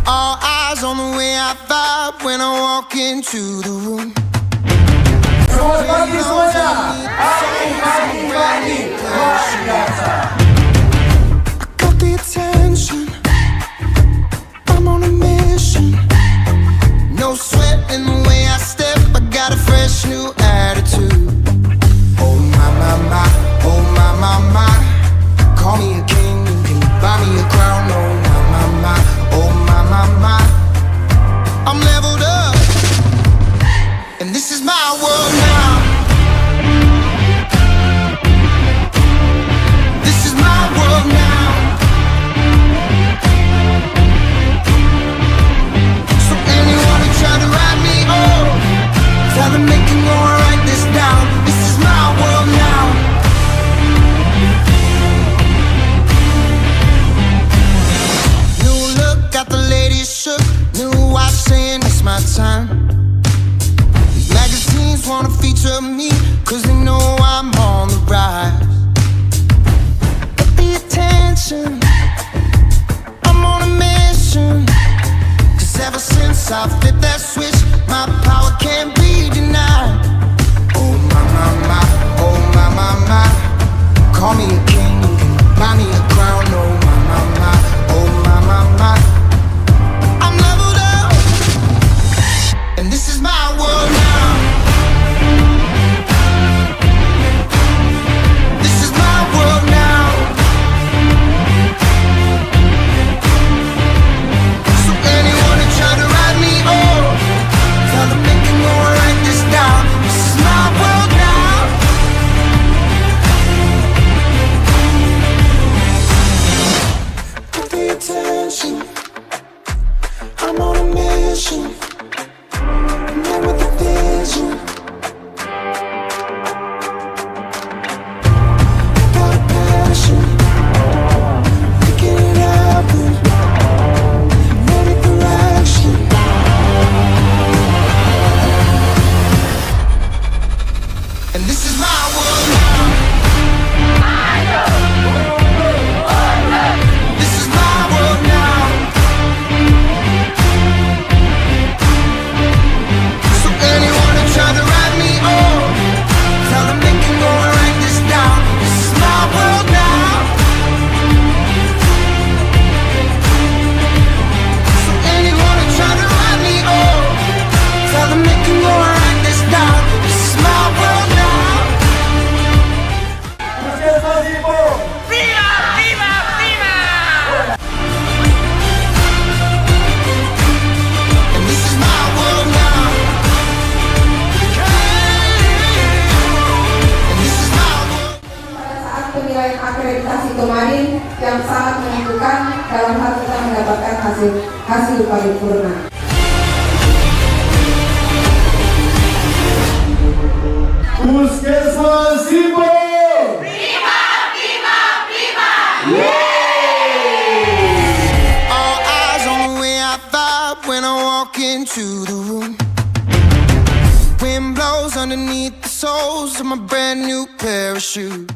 All eyes on the way I vibe when I walk into the room. Selamat pagi semuanya. Pagi. Luar biasa. I got the attention. I'm on a mission. No sweat in the way I step. I got a fresh new attitude. Oh my, my, my. Oh my, my, my. Call me a king. Can you buy me a crown? Oh my, my, my. Oh my, my, my. I'm leveled up. And this is my world now. This is my world now. So anyone who tried to write me off, tell them they can go and write this down. This is my world now. New look, got the ladies shook. New watch saying it's my time. These magazines wanna feature me, cause they know I'm on the rise. Get the attention, I'm on a mission. Cause ever since I flipped that switch, my power can't be denied. Oh my, my, my, oh my, my, my. Call me a king, buy me a crown. Oh my, my, my, oh my, my, my. I'm leveled up, and this is my world now. This is my world now. So anyone who tried to write me off, tell them they can go and write this down. This is my world now. Get the attention, I'm on a mission. I'm there with a vision. Got a passion, making it happen. Ready for action. And this is my world now. This is my world now. So anyone who tried to write me off, tell them they can go and write this down. This is my world now. So anyone who tried to write me off, tell them they can go and write this down. This is my world now. Puskesmas Simpong. Viva, viva, viva! And this is my world now. And this is my world. Pada saat penilaian akreditasi kemarin yang sangat menentukan dalam hal kita mendapatkan hasil paripurna. Puskesmas Simpong. Viva, viva, viva! All eyes on the way I vibe when I walk into the room. Wind blows underneath the soles of my brand new pair of shoes.